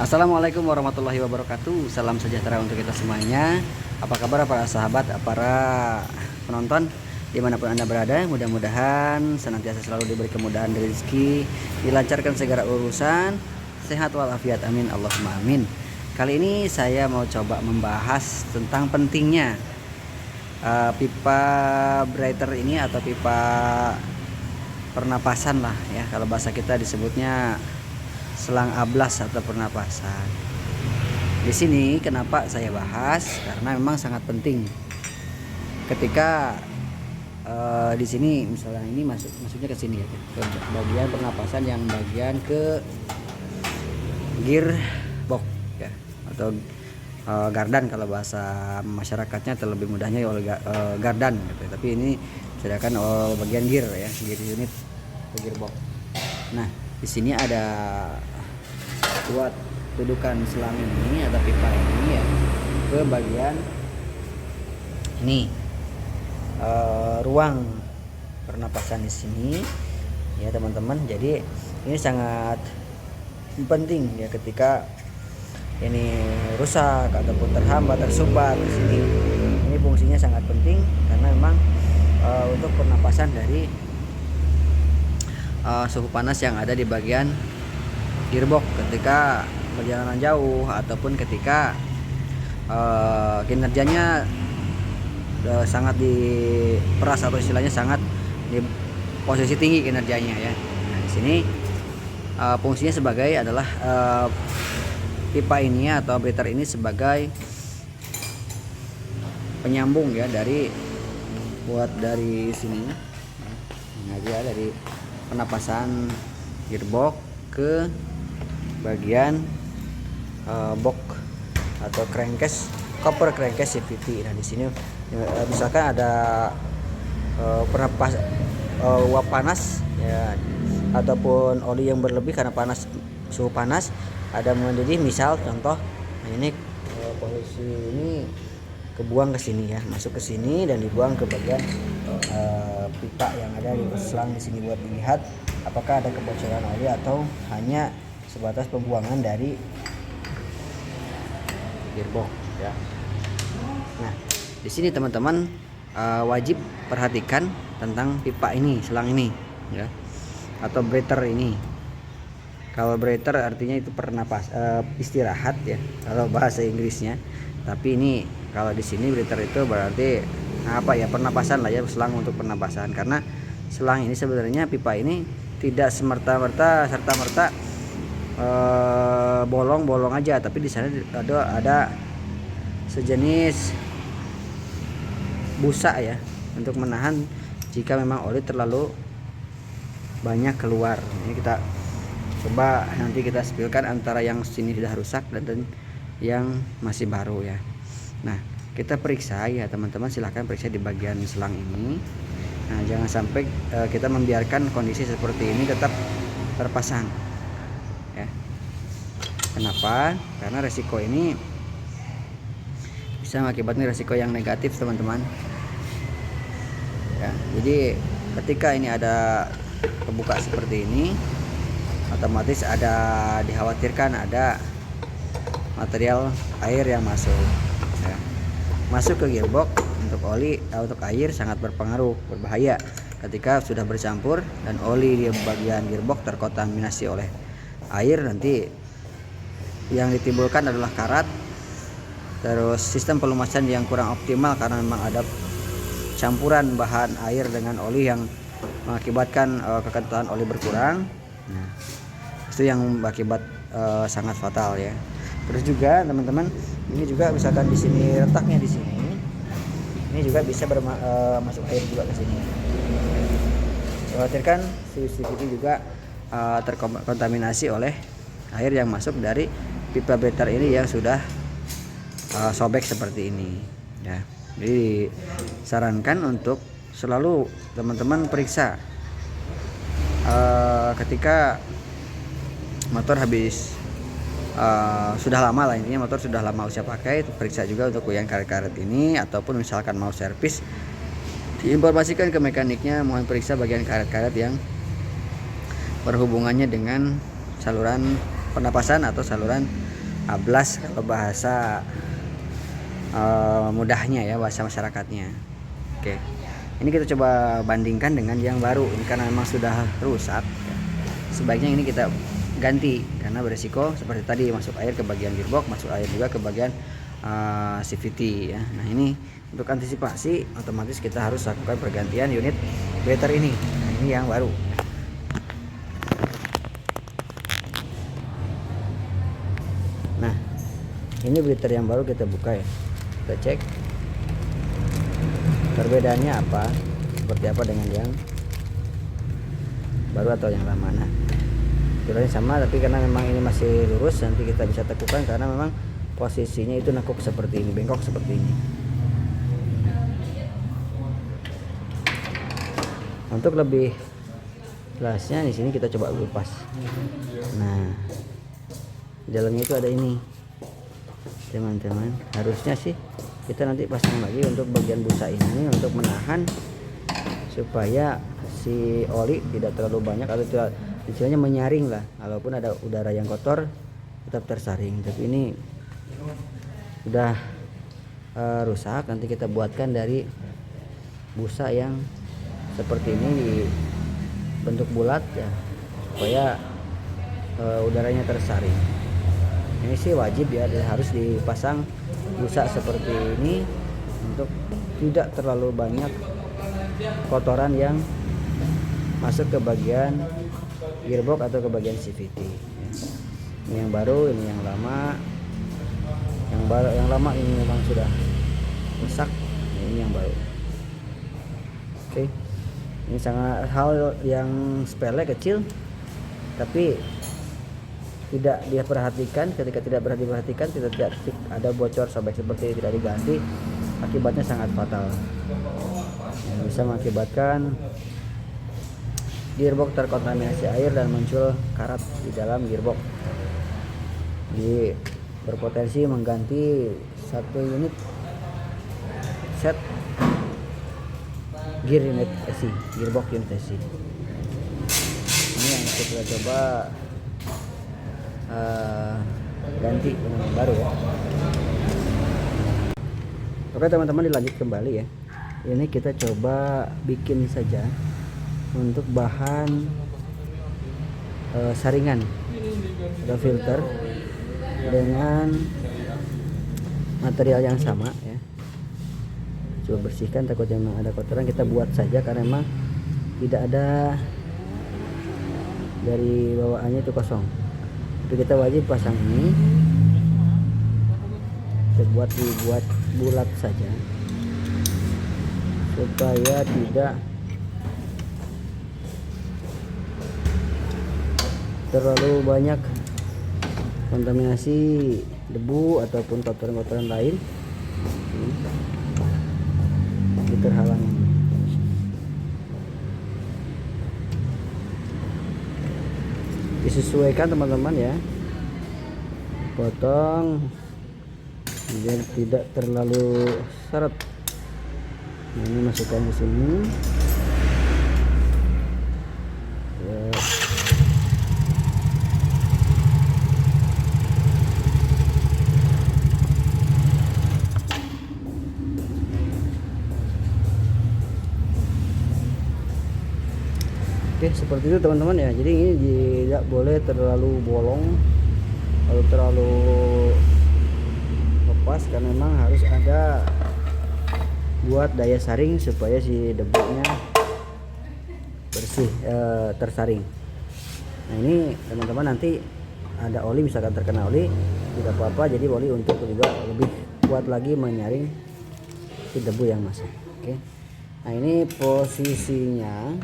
Assalamualaikum warahmatullahi wabarakatuh. Salam sejahtera untuk kita semuanya. Apa kabar para sahabat, para penonton dimanapun Anda berada? Mudah-mudahan senantiasa selalu diberi kemudahan rezeki, dilancarkan segala urusan, sehat walafiat, amin Allahumma amin. Kali ini saya mau coba membahas tentang pentingnya pipa breather ini, atau pipa pernapasan lah ya, kalau bahasa kita disebutnya selang ablas atau pernapasan. Di sini kenapa saya bahas? Karena memang sangat penting. Ketika di sini misalnya ini masuknya ke sini ya, ke bagian pernapasan yang bagian ke gearbox ya, atau gardan kalau bahasa masyarakatnya, terlebih mudahnya oleh gardan gitu. Tapi ini sedangkan bagian gear ya, gear unit atau gearbox. Nah, di sini ada buat tudukan selang ini atau pipa ini ya, ke bagian ini ruang pernapasan di sini ya teman-teman. Jadi ini sangat penting ya, ketika ini rusak ataupun terhambat, tersumbat di sini. Ini fungsinya sangat penting karena memang untuk pernapasan dari suhu panas yang ada di bagian gearbox ketika perjalanan jauh, ataupun ketika kinerjanya sangat diperas, atau istilahnya sangat di posisi tinggi kinerjanya ya. Nah, di sini fungsinya sebagai adalah pipa ini atau breather ini sebagai penyambung ya, dari sini ini aja, dari penapasan gearbox ke bagian box atau crankcase, koper crankcase CVT. Nah, di sini misalkan ada uap panas ya, ataupun oli yang berlebih karena suhu panas ada mendidih, misal contoh. Nah, ini posisi ini kebuang ke sini ya, masuk ke sini dan dibuang ke bagian pipa yang ada di selang di sini, buat dilihat apakah ada kebocoran oli atau hanya sebatas pembuangan dari gearbox ya. Nah, di sini teman-teman wajib perhatikan tentang pipa ini, selang ini ya, atau breather ini. Kalau breather artinya itu istirahat ya kalau bahasa Inggrisnya. Tapi ini kalau di sini breather itu berarti apa ya, pernapasan lah ya, selang untuk pernapasan. Karena selang ini sebenarnya, pipa ini tidak serta-merta bolong-bolong aja, tapi di sana ada sejenis busa ya, untuk menahan jika memang oli terlalu banyak keluar. Ini kita coba nanti kita spilkan antara yang sini sudah rusak dan yang masih baru ya. Nah, kita periksa ya teman-teman, silahkan periksa di bagian selang ini. Nah, jangan sampai kita membiarkan kondisi seperti ini tetap terpasang ya. Kenapa? Karena resiko ini bisa mengakibatkan resiko yang negatif teman-teman ya. Jadi ketika ini ada kebuka seperti ini, otomatis dikhawatirkan ada material air yang masuk ya. Masuk ke gearbox untuk untuk air sangat berpengaruh, berbahaya ketika sudah bercampur dan oli di bagian gearbox terkontaminasi oleh air. Nanti yang ditimbulkan adalah karat, terus sistem pelumasan yang kurang optimal karena memang ada campuran bahan air dengan oli yang mengakibatkan kekentalan oli berkurang. Nah, itu yang berakibat sangat fatal ya. Terus juga teman-teman, ini juga misalkan di sini retaknya di sini, ini juga bisa masuk air juga ke sini. Khawatirkan CCTV juga terkontaminasi oleh air yang masuk dari pipa breather ini yang sudah sobek seperti ini ya. Jadi disarankan untuk selalu teman-teman periksa ketika motor habis sudah lama lah, intinya motor sudah lama usia pakai, periksa juga untuk goyang karet-karet ini. Ataupun misalkan mau servis, diinformasikan ke mekaniknya, mohon periksa bagian karet-karet yang berhubungannya dengan saluran pernapasan atau saluran ablas kalau bahasa mudahnya ya, bahasa masyarakatnya. Oke, ini kita coba bandingkan dengan yang baru. Ini karena memang sudah rusak ya. Sebaiknya ini kita ganti karena beresiko seperti tadi, masuk air ke bagian gearbox, masuk air juga ke bagian CVT ya. Nah ini untuk antisipasi otomatis kita harus lakukan pergantian unit bleeder ini. Nah, ini yang baru. Nah ini bleeder yang baru kita buka ya, kita cek perbedaannya apa, seperti apa dengan yang baru atau yang lama. Nah filternya sama, tapi karena memang ini masih lurus, nanti kita bisa tekukan karena memang posisinya itu nekuk seperti ini, bengkok seperti ini. Untuk lebih jelasnya di sini kita coba lepas. Nah di dalamnya itu ada ini teman-teman, harusnya sih kita nanti pasang lagi untuk bagian busa ini untuk menahan supaya si oli tidak terlalu banyak atau tidak, istilahnya menyaring lah, walaupun ada udara yang kotor tetap tersaring. Tapi ini udah rusak, nanti kita buatkan dari busa yang seperti ini dibentuk bulat ya, supaya udaranya tersaring. Ini sih wajib ya, harus dipasang busa seperti ini untuk tidak terlalu banyak kotoran yang masuk ke bagian gearbox atau ke bagian CVT. Ini yang baru, ini yang lama. Yang lama ini memang sudah rusak. Ini yang baru. Oke. Ini sangat hal yang sepele, kecil, tapi tidak dia perhatikan. Ketika tidak diperhatikan, tidak ada bocor sobek seperti tidak diganti, akibatnya sangat fatal. Yang bisa mengakibatkan gearbox terkontaminasi air dan muncul karat di dalam gearbox. Jadi berpotensi mengganti satu unit set gear unit AC, gearbox unit AC. Ini yang kita coba ganti dengan yang baru ya. Oke teman-teman, dilanjut kembali ya. Ini kita coba bikin saja untuk bahan saringan atau filter dengan material yang sama ya. Coba bersihkan, takutnya memang ada kotoran, kita buat saja karena memang tidak ada dari bawaannya itu kosong. Tapi kita wajib pasang ini, kita dibuat bulat saja supaya tidak terlalu banyak kontaminasi debu ataupun kotoran-kotoran lain ini terhalangi. Disesuaikan teman-teman ya, potong biar tidak terlalu seret. Nah, ini masukkan ke sini ya. Oke, seperti itu teman-teman ya. Jadi ini tidak boleh terlalu bolong atau terlalu lepas, karena memang harus ada buat daya saring supaya si debunya bersih, tersaring. Nah ini teman-teman, nanti ada oli, misalkan terkena oli tidak apa-apa, jadi oli untuk juga lebih kuat lagi menyaring si debu yang masuk. Oke, nah ini posisinya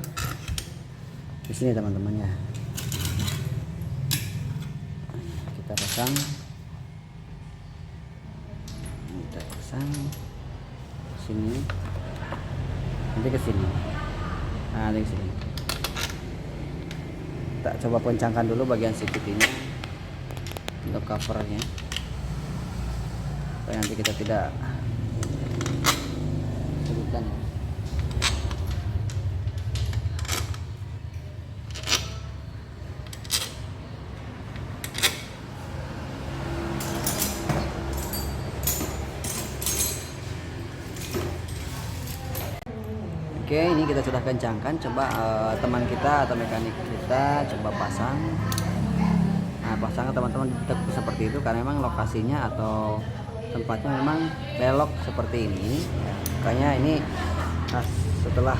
di sini teman-teman ya. Kita pasang sini, nanti ke sini, nah nanti ke sini. Kita coba kencangkan dulu bagian CVT nya untuk covernya supaya nanti kita tidak kesulitan ya. Oke, ini kita sudah kencangkan. Coba teman kita atau mekanik kita coba pasang. Nah, pasangnya teman-teman tetap seperti itu karena memang lokasinya atau tempatnya memang belok seperti ini. Ya, makanya ini setelah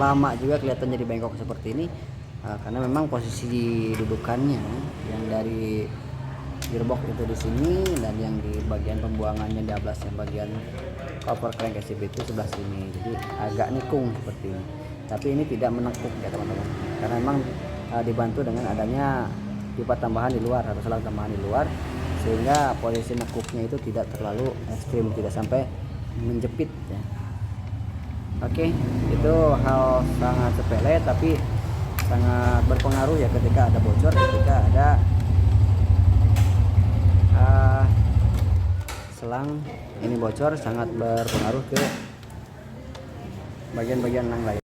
lama juga kelihatan jadi bengkok seperti ini karena memang posisi dudukannya yang dari gearbox itu di sini dan yang di bagian pembuangannya di ablase bagian cover crank SCBT sebelah sini, jadi agak nikung seperti ini. Tapi ini tidak menekuk ya teman-teman, karena memang dibantu dengan adanya pipa tambahan di luar atau selang tambahan di luar, sehingga posisi nekuknya itu tidak terlalu ekstrim, tidak sampai menjepit ya. Oke, itu hal sangat sepele tapi sangat berpengaruh ya ketika ada bocor, ketika ada selang ini bocor, sangat berpengaruh ke bagian-bagian yang lain.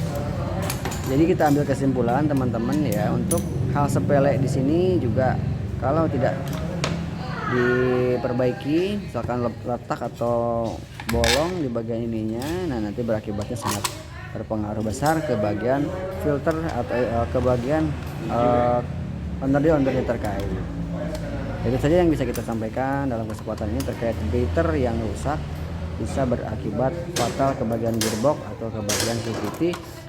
Jadi kita ambil kesimpulan teman-teman ya, untuk hal sepele di sini juga kalau tidak diperbaiki, misalkan letak atau bolong di bagian ininya, nah nanti berakibatnya sangat berpengaruh besar ke bagian filter atau ke bagian onderdil-onderdil terkait. Itu saja yang bisa kita sampaikan dalam kesempatan ini terkait breather yang rusak bisa berakibat fatal ke bagian gearbox atau ke bagian CVT,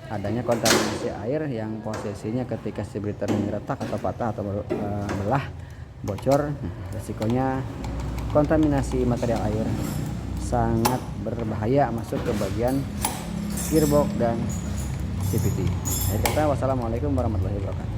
adanya kontaminasi air yang posisinya ketika si breather ini retak atau patah atau belah bocor, resikonya kontaminasi material air sangat berbahaya masuk ke bagian gearbox dan CVT. Akhir kata, wassalamualaikum warahmatullahi wabarakatuh.